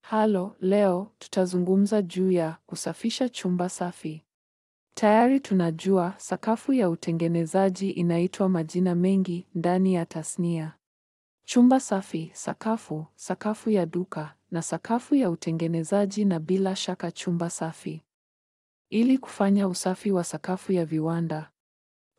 Halo, leo tutazungumza juu ya kusafisha chumba safi. Tayari tunajua sakafu ya utengenezaji inaitwa majina mengi ndani ya tasnia. Chumba safi, sakafu, sakafu ya duka na sakafu ya utengenezaji na bila shaka chumba safi. Ili kufanya usafi wa sakafu ya viwanda,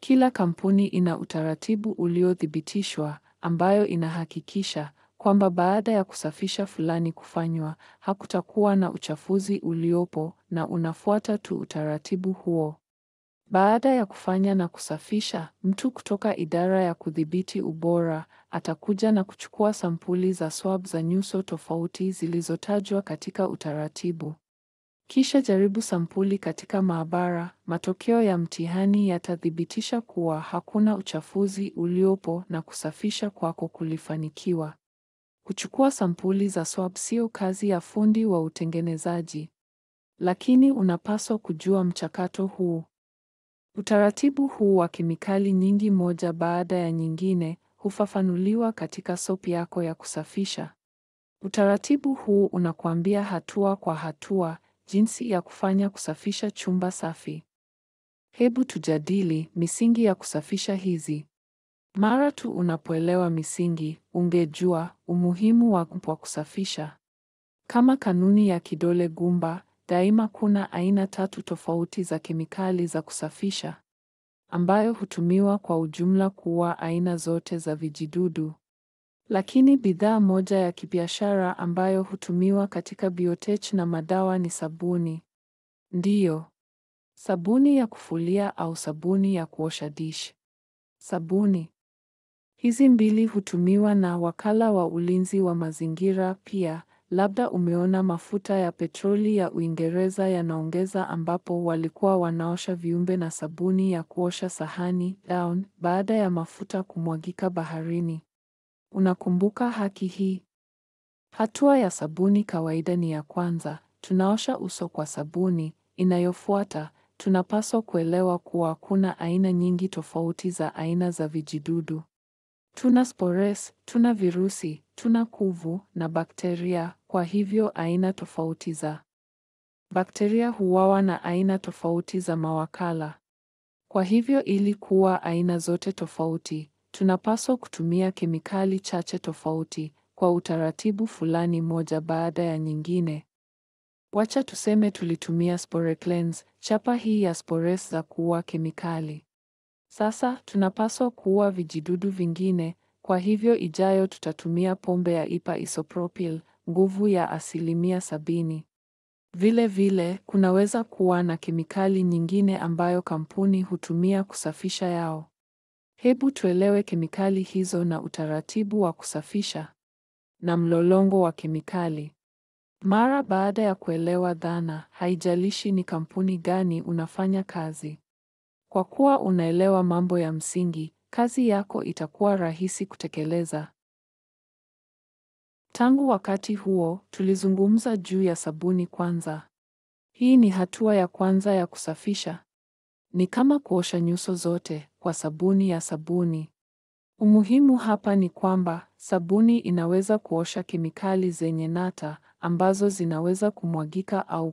kila kampuni ina utaratibu uliothibitishwa ambayo inahakikisha kwamba baada ya kusafisha fulani kufanywa, hakutakuwa na uchafuzi uliopo na unafuata tu utaratibu huo. Baada ya kufanya na kusafisha, mtu kutoka idara ya kudhibiti ubora atakuja na kuchukua sampuli za swab za nyuso tofauti zilizotajwa katika utaratibu. Kisha jaribu sampuli katika maabara. Matokeo ya mtihani yatathibitisha kuwa hakuna uchafuzi uliopo na kusafisha kwako kulifanikiwa. Kuchukua sampuli za swab sio kazi ya fundi wa utengenezaji, lakini unapaswa kujua mchakato huu. Utaratibu huu wa kemikali nyingi moja baada ya nyingine hufafanuliwa katika soap yako ya kusafisha. Utaratibu huu unakuambia hatua kwa hatua jinsi ya kufanya kusafisha chumba safi. Hebu tujadili misingi ya kusafisha hizi. Mara tu unapoelewa misingi, ungejua umuhimu wa kusafisha. Kama kanuni ya kidole gumba, daima kuna aina tatu tofauti za kemikali za kusafisha, ambayo hutumiwa kwa ujumla kuua aina zote za vijidudu. Lakini bidhaa moja ya kibiashara ambayo hutumiwa katika biotech na madawa ni sabuni. Ndiyo, sabuni ya kufulia au sabuni ya kuosha dish. Sabuni hizi mbili hutumiwa na wakala wa ulinzi wa mazingira pia. Labda umeona mafuta ya petroli ya Uingereza yanaongeza ambapo walikuwa wanaosha viumbe na sabuni ya kuosha sahani down baada ya mafuta kumwagika baharini. Unakumbuka haki hii? Hatua ya sabuni kawaida ni ya kwanza, tunaosha uso kwa sabuni. Inayofuata, tunapaswa kuelewa kuwa kuna aina nyingi tofauti za aina za vijidudu. Tuna spores, tuna virusi, tuna kuvu na bakteria. Kwa hivyo aina tofauti za bakteria huuawa na aina tofauti za mawakala. Kwa hivyo ili kuua aina zote tofauti, tunapaswa kutumia kemikali chache tofauti kwa utaratibu fulani moja baada ya nyingine. Wacha tuseme tulitumia SporeCleanse, chapa hii ya spores za kuua kemikali. Sasa tunapaswa kuua vijidudu vingine, kwa hivyo ijayo tutatumia pombe ya IPA isopropyl, nguvu ya 70%. Vile vile, kunaweza kuwa na kemikali nyingine ambayo kampuni hutumia kusafisha yao. Hebu tuelewe kemikali hizo na utaratibu wa kusafisha na mlolongo wa kemikali. Mara baada ya kuelewa dhana, haijalishi ni kampuni gani unafanya kazi. Kwa kuwa unaelewa mambo ya msingi, kazi yako itakuwa rahisi kutekeleza. Tangu wakati huo, tulizungumza juu ya sabuni kwanza. Hii ni hatua ya kwanza ya kusafisha. Ni kama kuosha nyuso zote kwa sabuni ya sabuni. Umuhimu hapa ni kwamba sabuni inaweza kuosha kemikali zenye nata ambazo zinaweza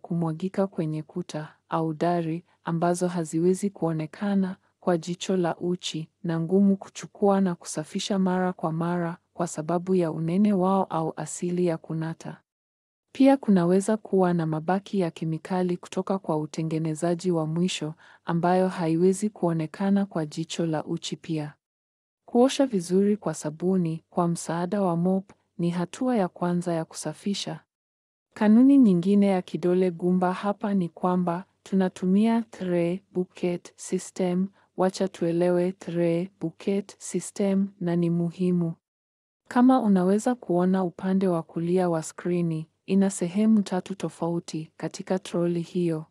kumwagika kwenye kuta au dari ambazo haziwezi kuonekana kwa jicho la uchi na ngumu kuchukua na kusafisha mara kwa mara kwa sababu ya unene wao au asili ya kunata. Pia kunaweza kuwa na mabaki ya kemikali kutoka kwa utengenezaji wa mwisho ambayo haiwezi kuonekana kwa jicho la uchi pia. Kuosha vizuri kwa sabuni kwa msaada wa mop ni hatua ya kwanza ya kusafisha. Kanuni nyingine ya kidole gumba hapa ni kwamba tunatumia three bucket system. Wacha tuelewe three bucket system na ni muhimu. Kama unaweza kuona upande wa kulia wa skrini, ina sehemu tatu tofauti katika troli hiyo.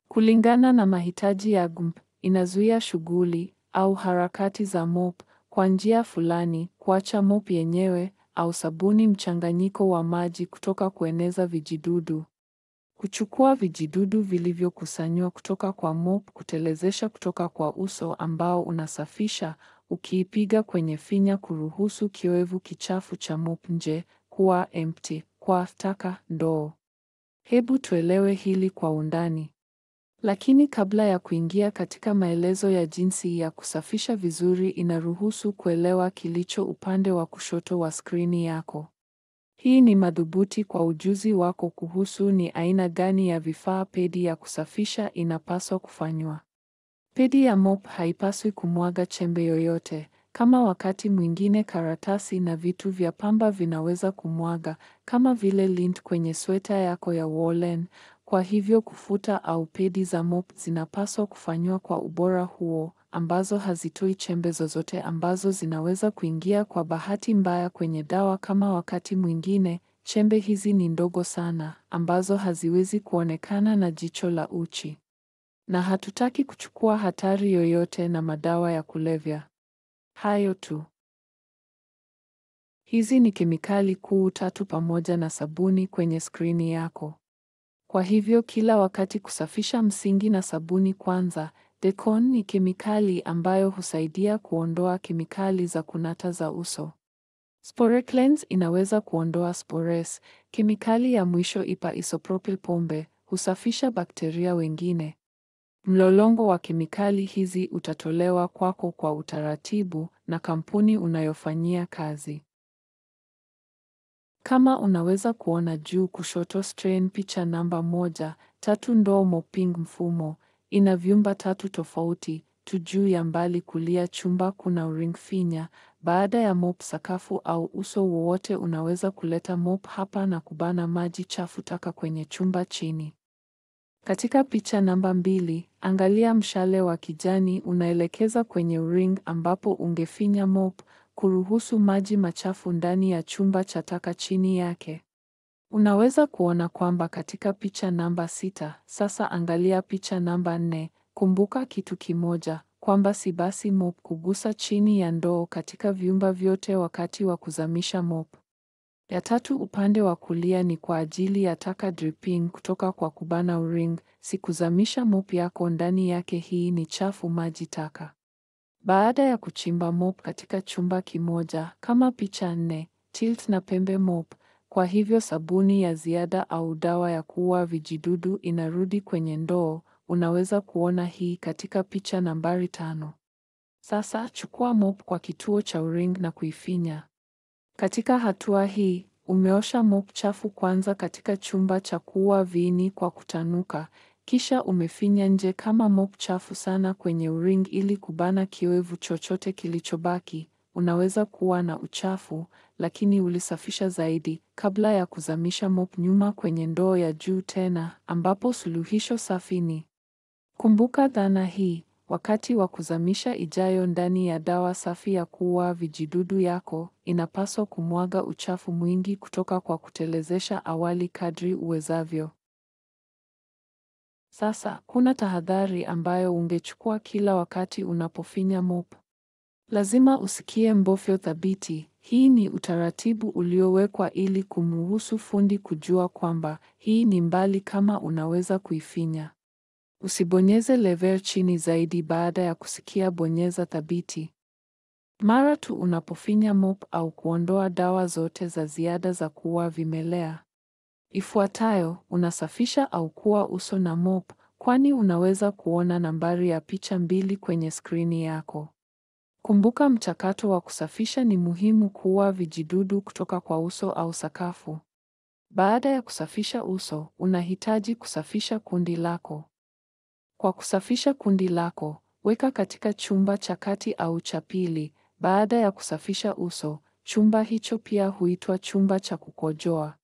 Kulingana na mahitaji ya GUMP, inazuia shughuli au harakati za mop kwa njia fulani, kuacha mop yenyewe au sabuni mchanganyiko wa maji kutoka kueneza vijidudu. Kuchukua vijidudu vilivyokusanywa kutoka kwa mop, kutelezesha kutoka kwa uso ambao unasafisha, ukiipiga kwenye finya kuruhusu kiowevu kichafu cha mop nje kuwa empty. kwa taka, ndoo. Hebu tuelewe hili kwa undani. Lakini kabla ya kuingia katika maelezo ya jinsi ya kusafisha vizuri, inaruhusu kuelewa kilicho upande wa kushoto wa skrini yako. Hii ni madhubuti kwa ujuzi wako kuhusu ni aina gani ya vifaa pedi ya kusafisha inapaswa kufanywa. Pedi ya mop haipaswi kumwaga chembe yoyote, kama wakati mwingine karatasi na vitu vya pamba vinaweza kumwaga, kama vile lint kwenye sweta yako ya woolen. Kwa hivyo kufuta au pedi za mop zinapaswa kufanywa kwa ubora huo, ambazo hazitoi chembe zozote ambazo zinaweza kuingia kwa bahati mbaya kwenye dawa, kama wakati mwingine chembe hizi ni ndogo sana, ambazo haziwezi kuonekana na jicho la uchi. Na hatutaki kuchukua hatari yoyote na madawa ya kulevya. Hayo tu. Hizi ni kemikali kuu tatu pamoja na sabuni kwenye skrini yako. Kwa hivyo kila wakati kusafisha msingi na sabuni kwanza. Decon ni kemikali ambayo husaidia kuondoa kemikali za kunata za uso. Spore Cleanse inaweza kuondoa spores. Kemikali ya mwisho ipa isopropyl pombe husafisha bakteria wengine. Mlolongo wa kemikali hizi utatolewa kwako kwa utaratibu na kampuni unayofanyia kazi. Kama unaweza kuona juu kushoto strain picha namba 1, ndoo mopping mfumo. Ina vyumba 3 tofauti, tu juu ya mbali kulia chumba kuna ring finya. Baada ya mop sakafu au uso wowote unaweza kuleta mop hapa na kubana maji chafu taka kwenye chumba chini. Katika picha namba 2, angalia mshale wa kijani unaelekeza kwenye ring ambapo ungefinya mop kuruhusu maji machafu ndani ya chumba cha taka chini yake. Unaweza kuona kwamba katika picha namba 6, sasa angalia picha namba 4, kumbuka kitu kimoja, kwamba si basi mop kugusa chini ya ndoo katika vyumba vyote wakati wa kuzamisha mop. Ya 3 upande wa kulia ni kwa ajili ya taka dripping kutoka kwa kubana ring, si kuzamisha mop yako ndani yake. Hii ni chafu maji taka. Baada ya kuchimba mop katika chumba kimoja, kama picha 4, tilt na pembe mop, kwa hivyo sabuni ya ziada au dawa ya kuua vijidudu inarudi kwenye ndoo. Unaweza kuona hii katika picha nambari 5. Sasa chukua mop kwa kituo cha ring na kuifinya. Katika hatua hii, umeosha mop chafu kwanza katika chumba cha kuua viini kwa kutanuka, kisha umefinya nje kama mop chafu sana kwenye ring ili kubana kiowevu chochote kilichobaki. Unaweza kuwa na uchafu, lakini ulisafisha zaidi kabla ya kuzamisha mop nyuma kwenye ndoo ya juu tena, ambapo suluhisho safi ni. Kumbuka dhana hii. Wakati wa kuzamisha ijayo ndani ya dawa safi ya kuua vijidudu yako, inapaswa kumwaga uchafu mwingi kutoka kwa kutelezesha awali kadri uwezavyo. Sasa, kuna tahadhari ambayo ungechukua kila wakati unapofinya mop. Lazima usikie mbofyo thabiti. Hii ni utaratibu uliowekwa ili kumruhusu fundi kujua kwamba hii ni mbali kama unaweza kuifinya. Usibonyeze lever chini zaidi baada ya kusikia bonyeza thabiti. Mara tu unapofinya mop au kuondoa dawa zote za ziada za kuua vimelea. Ifuatayo, unasafisha au kuua uso na mop, kwani unaweza kuona nambari ya picha 2 kwenye skrini yako. Kumbuka mchakato wa kusafisha ni muhimu kuua vijidudu kutoka kwa uso au sakafu. Baada ya kusafisha uso, unahitaji kusafisha kundi lako. Kwa kusafisha kundi lako, weka katika chumba cha kati au cha pili. Baada ya kusafisha uso, chumba hicho pia huitwa chumba cha kukojoa.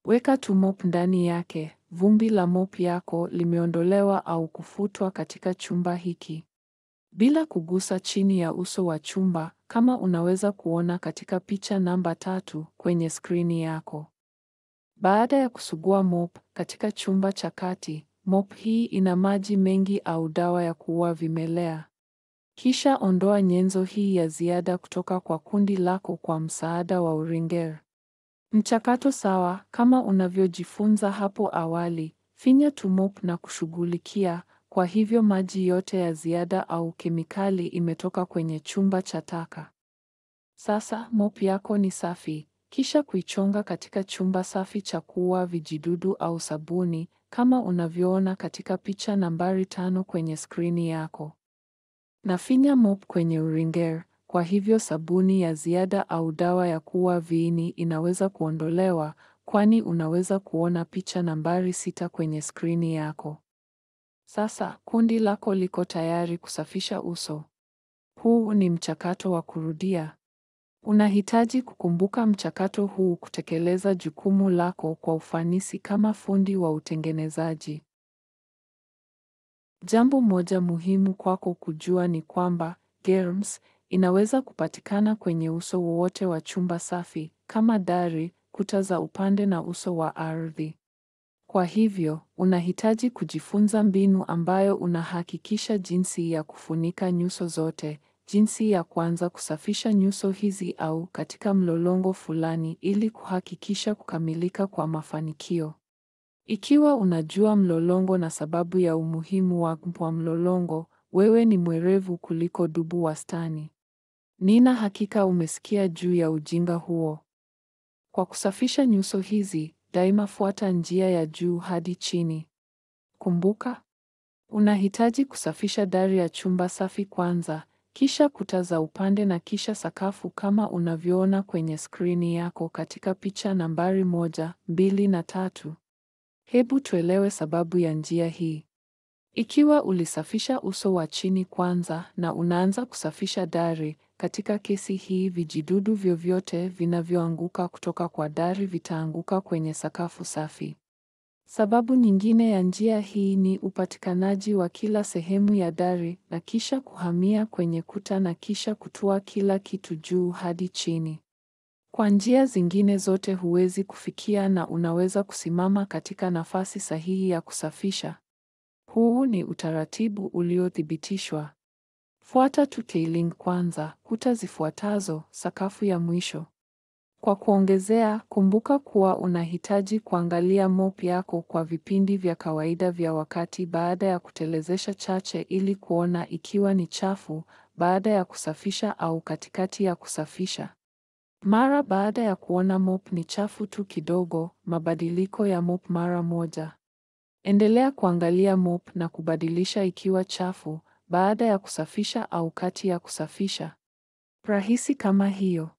Weka tu mop ndani yake. Vumbi la mop yako limeondolewa au kufutwa katika chumba hiki, bila kugusa chini ya uso wa chumba, kama unaweza kuona katika picha namba 3 kwenye skrini yako. Baada ya kusugua mop katika chumba cha kati, mop hii ina maji mengi au dawa ya kuua vimelea. Kisha ondoa nyenzo hii ya ziada kutoka kwa kundi lako kwa msaada wa uringer. Mchakato sawa kama unavyojifunza hapo awali. Finya tu mop na kushughulikia. Kwa hivyo maji yote ya ziada au kemikali imetoka kwenye chumba cha taka. Sasa mop yako ni safi. kisha kuichonga katika chumba safi cha kuua vijidudu au sabuni, kama unavyoona katika picha nambari 5 kwenye skrini yako. Nafinya mop kwenye wringer, kwa hivyo sabuni ya ziada au dawa ya kuua viini inaweza kuondolewa, kwani unaweza kuona picha nambari 6 kwenye skrini yako. Sasa, kundi lako liko tayari kusafisha uso. Huu ni mchakato wa kurudia. Unahitaji kukumbuka mchakato huu kutekeleza jukumu lako kwa ufanisi kama fundi wa utengenezaji. Jambo moja muhimu kwako kujua ni kwamba germs inaweza kupatikana kwenye uso wowote wa chumba safi, kama dari, kuta za upande na uso wa ardhi. Kwa hivyo, unahitaji kujifunza mbinu ambayo unahakikisha jinsi ya kufunika nyuso zote, jinsi ya kuanza kusafisha nyuso hizi au katika mlolongo fulani ili kuhakikisha kukamilika kwa mafanikio. Ikiwa unajua mlolongo na sababu ya umuhimu wa mlolongo, wewe ni mwerevu kuliko dubu wastani. Nina hakika umesikia juu ya ujinga huo. Kwa kusafisha nyuso hizi, daima fuata njia ya juu hadi chini. Kumbuka, unahitaji kusafisha dari ya chumba safi kwanza, kisha kuta za upande na kisha sakafu kama unavyoona kwenye skrini yako katika picha nambari 1, 2 na 3. Hebu tuelewe sababu ya njia hii. Ikiwa ulisafisha uso wa chini kwanza na unaanza kusafisha dari, katika kesi hii vijidudu vyovyote vinavyoanguka kutoka kwa dari vitaanguka kwenye sakafu safi. Sababu nyingine ya njia hii ni upatikanaji wa kila sehemu ya dari na kisha kuhamia kwenye kuta na kisha kutua kila kitu juu hadi chini. Kwa njia zingine zote huwezi kufikia na unaweza kusimama katika nafasi sahihi ya kusafisha. Huu ni utaratibu uliothibitishwa. Fuata detailing kwanza, kuta zifuatazo, sakafu ya mwisho. Kwa kuongezea, kumbuka kuwa unahitaji kuangalia mop yako kwa vipindi vya kawaida vya wakati baada ya kutelezesha chache ili kuona ikiwa ni chafu baada ya kusafisha au katikati ya kusafisha. Mara baada ya kuona mop ni chafu tu kidogo, mabadiliko ya mop mara moja. Endelea kuangalia mop na kubadilisha ikiwa chafu baada ya kusafisha au kati ya kusafisha. Rahisi kama hiyo.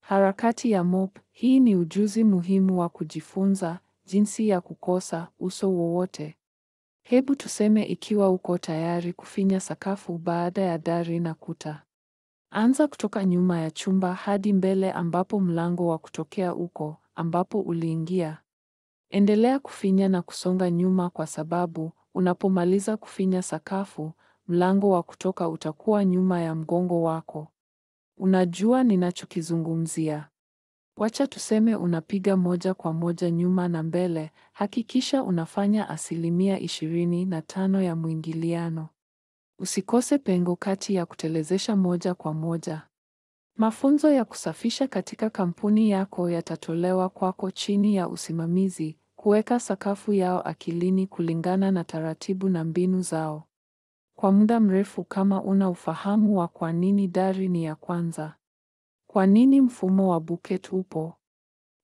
Harakati ya mop, hii ni ujuzi muhimu wa kujifunza jinsi ya kukosa uso wowote. Hebu tuseme ikiwa uko tayari kufinya sakafu baada ya dari na kuta. Anza kutoka nyuma ya chumba hadi mbele ambapo mlango wa kutokea uko, ambapo uliingia. Endelea kufinya na kusonga nyuma kwa sababu, unapomaliza kufinya sakafu, mlango wa kutoka utakuwa nyuma ya mgongo wako. Unajua ninachokizungumzia. Wacha tuseme unapiga moja kwa moja nyuma na mbele, hakikisha unafanya 25% ya mwingiliano. Usikose pengo kati ya kutelezesha moja kwa moja. Mafunzo ya kusafisha katika kampuni yako yatatolewa kwako chini ya usimamizi, kuweka sakafu yao akilini kulingana na taratibu na mbinu zao. Kwa muda mrefu kama una ufahamu wa kwa nini dari ni ya kwanza. Kwa nini mfumo wa bucket upo?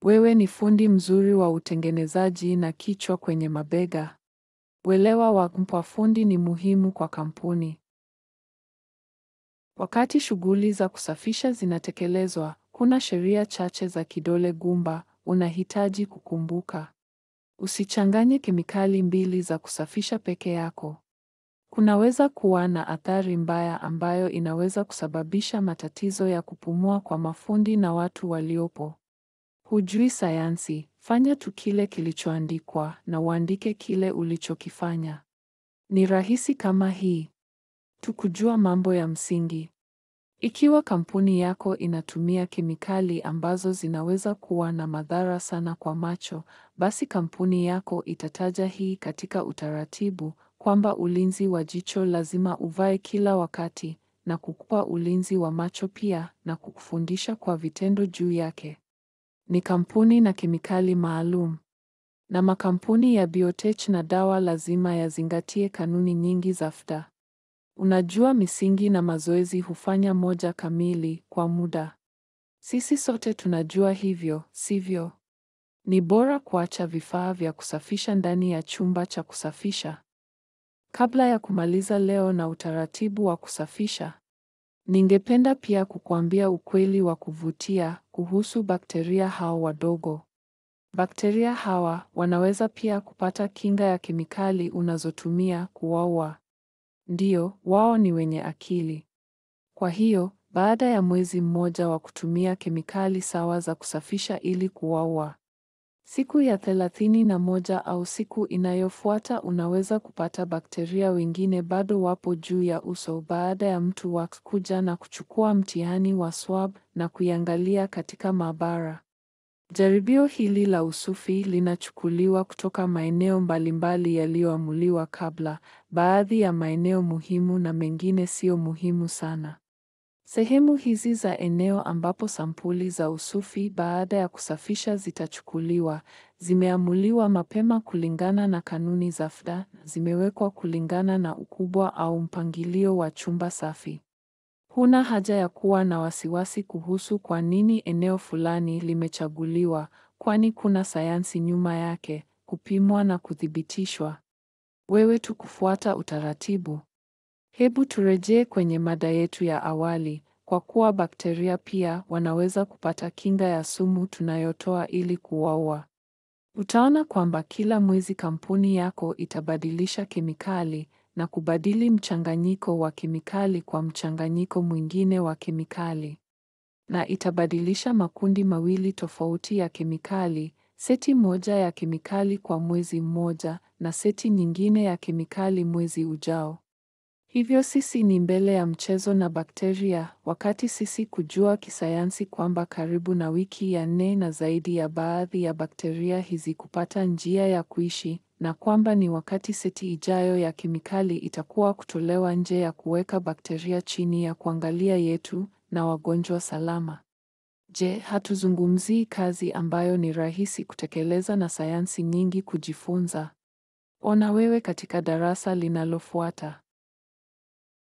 Wewe ni fundi mzuri wa utengenezaji na kichwa kwenye mabega. Uelewa wa fundi ni muhimu kwa kampuni. Wakati shughuli za kusafisha zinatekelezwa, kuna sheria chache za kidole gumba unahitaji kukumbuka. Usichanganye kemikali mbili za kusafisha peke yako. Kunaweza kuwa na athari mbaya ambayo inaweza kusababisha matatizo ya kupumua kwa mafundi na watu waliopo. Hujui sayansi, fanya tu kile kilichoandikwa na uandike kile ulichokifanya. Ni rahisi kama hii. Tukujua mambo ya msingi. Ikiwa kampuni yako inatumia kemikali ambazo zinaweza kuwa na madhara sana kwa macho, basi kampuni yako itataja hii katika utaratibu kwamba ulinzi wa jicho lazima uvae kila wakati na kukupa ulinzi wa macho pia na kukufundisha kwa vitendo juu yake. Ni kampuni na kemikali maalum. Na makampuni ya biotech na dawa lazima yazingatie kanuni nyingi za FDA. Unajua misingi na mazoezi hufanya moja kamili kwa muda. Sisi sote tunajua hivyo, sivyo? Ni bora kuacha vifaa vya kusafisha ndani ya chumba cha kusafisha. Kabla ya kumaliza leo na utaratibu wa kusafisha, ningependa pia kukuambia ukweli wa kuvutia kuhusu bakteria hao wadogo. Bakteria hawa wanaweza pia kupata kinga ya kemikali unazotumia kuwaua. Ndiyo, wao ni wenye akili. Kwa hiyo, baada ya mwezi mmoja wa kutumia kemikali sawa za kusafisha ili kuwaua, siku ya 31 au siku inayofuata unaweza kupata bakteria wengine bado wapo juu ya uso baada ya mtu wako kuja na kuchukua mtihani wa swab na kuiangalia katika maabara. Jaribio hili la usafi linachukuliwa kutoka maeneo mbalimbali yaliyoamuliwa kabla, baadhi ya maeneo muhimu na mengine sio muhimu sana. Sehemu hizi za eneo ambapo sampuli za usafi baada ya kusafisha zitachukuliwa, zimeamuliwa mapema kulingana na kanuni za FDA, zimewekwa kulingana na ukubwa au mpangilio wa chumba safi. Huna haja ya kuwa na wasiwasi kuhusu kwa nini eneo fulani limechaguliwa, kwani kuna sayansi nyuma yake, kupimwa na kuthibitishwa. Wewe tu kufuata utaratibu. Hebu turejee kwenye mada yetu ya awali, kwa kuwa bakteria pia wanaweza kupata kinga ya sumu tunayotoa ili kuwaua. Utaona kwamba kila mwezi kampuni yako itabadilisha kemikali na kubadili mchanganyiko wa kemikali kwa mchanganyiko mwingine wa kemikali. Na itabadilisha makundi mawili tofauti ya kemikali, seti moja ya kemikali kwa mwezi mmoja na seti nyingine ya kemikali mwezi ujao. Hivyo sisi ni mbele ya mchezo na bakteria, wakati sisi kujua kisayansi kwamba karibu na wiki ya 4 na zaidi ya baadhi ya bakteria hizi kupata njia ya kuishi, na kwamba ni wakati seti ijayo ya kemikali itakuwa kutolewa nje ya kuweka bakteria chini ya kuangalia yetu na wagonjwa salama. Je, hatuzungumzii kazi ambayo ni rahisi kutekeleza na sayansi nyingi kujifunza? Ona wewe katika darasa linalofuata.